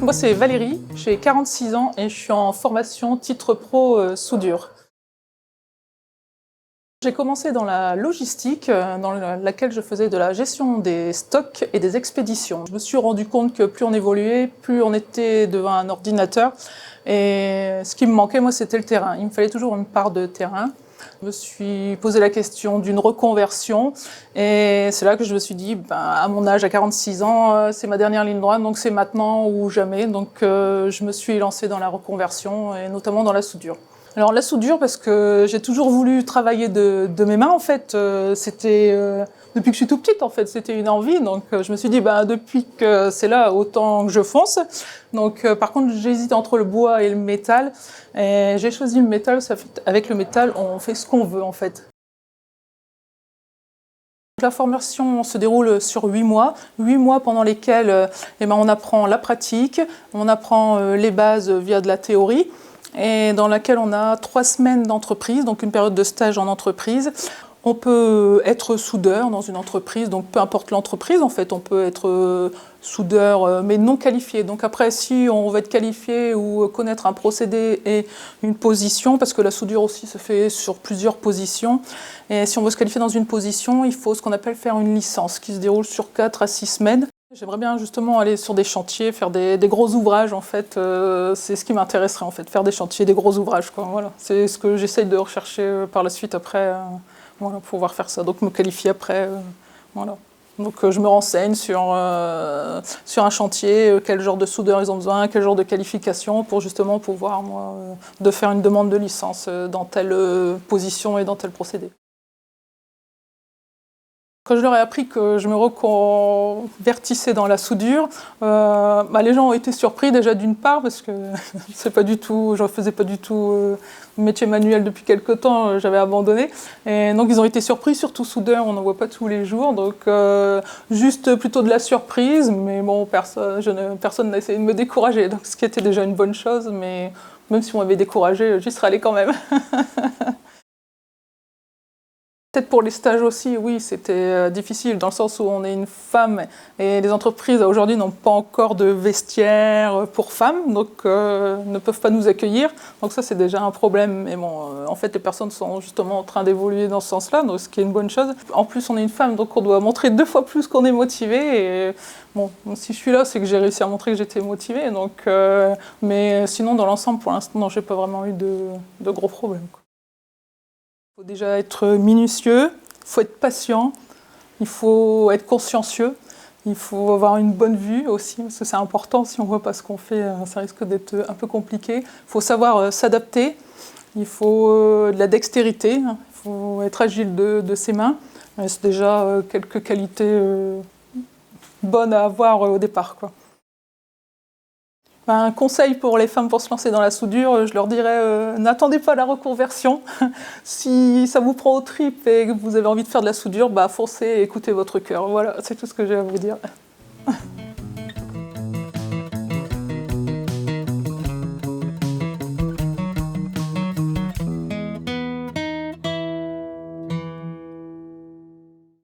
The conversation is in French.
Moi c'est Valérie, j'ai 46 ans et je suis en formation titre pro soudure. J'ai commencé dans la logistique, dans laquelle je faisais de la gestion des stocks et des expéditions. Je me suis rendu compte que plus on évoluait, plus on était devant un ordinateur. Et ce qui me manquait, moi, c'était le terrain. Il me fallait toujours une part de terrain. Je me suis posé la question d'une reconversion et c'est là que je me suis dit, à mon âge, à 46 ans, c'est ma dernière ligne droite, donc c'est maintenant ou jamais. Donc je me suis lancée dans la reconversion et notamment dans la soudure. Alors la soudure, parce que j'ai toujours voulu travailler de mes mains en fait, depuis que je suis tout petite en fait, c'était une envie, donc je me suis dit depuis que c'est là, autant que je fonce. Donc par contre j'hésite entre le bois et le métal, et j'ai choisi le métal, avec le métal on fait ce qu'on veut en fait. La formation se déroule sur 8 mois, 8 mois pendant lesquels on apprend la pratique, on apprend les bases via de la théorie, et dans laquelle on a 3 semaines d'entreprise, donc une période de stage en entreprise. On peut être soudeur dans une entreprise, donc peu importe l'entreprise en fait, on peut être soudeur mais non qualifié. Donc après, si on veut être qualifié ou connaître un procédé et une position, parce que la soudure aussi se fait sur plusieurs positions, et si on veut se qualifier dans une position, il faut ce qu'on appelle faire une licence qui se déroule sur 4 à 6 semaines. J'aimerais bien justement aller sur des chantiers, faire des gros ouvrages en fait, c'est ce qui m'intéresserait en fait, faire des chantiers, des gros ouvrages quoi, voilà. C'est ce que j'essaye de rechercher par la suite après, voilà, pour pouvoir faire ça, donc me qualifier après, voilà. Donc je me renseigne sur un chantier, quel genre de soudeur ils ont besoin, quel genre de qualification pour justement pouvoir moi, de faire une demande de licence dans telle position et dans tel procédé. Quand je leur ai appris que je me reconvertissais dans la soudure, les gens ont été surpris déjà d'une part parce que c'est pas du tout, je ne faisais pas du tout métier manuel depuis quelque temps, j'avais abandonné. Et donc ils ont été surpris, surtout soudeur, on n'en voit pas tous les jours, donc juste plutôt de la surprise, mais bon, personne n'a essayé de me décourager, donc ce qui était déjà une bonne chose, mais même si on m'avait découragé, j'y serais allée quand même. Peut-être pour les stages aussi, oui, c'était difficile dans le sens où on est une femme et les entreprises aujourd'hui n'ont pas encore de vestiaire pour femmes, donc ne peuvent pas nous accueillir. Donc ça, c'est déjà un problème. Mais bon, en fait, les personnes sont justement en train d'évoluer dans ce sens-là, donc ce qui est une bonne chose. En plus, on est une femme, donc on doit montrer 2 fois plus qu'on est motivé. Et bon, si je suis là, c'est que j'ai réussi à montrer que j'étais motivée. Donc, mais sinon, dans l'ensemble, pour l'instant, non, j'ai pas vraiment eu de gros problèmes, quoi. Il faut déjà être minutieux, il faut être patient, il faut être consciencieux, il faut avoir une bonne vue aussi, parce que c'est important, si on ne voit pas ce qu'on fait, ça risque d'être un peu compliqué. Il faut savoir s'adapter, il faut de la dextérité, il faut être agile de ses mains. C'est déjà quelques qualités bonnes à avoir au départ, quoi. Un conseil pour les femmes pour se lancer dans la soudure, je leur dirais n'attendez pas la reconversion. Si ça vous prend aux tripes et que vous avez envie de faire de la soudure, foncez et écoutez votre cœur. Voilà, c'est tout ce que j'ai à vous dire.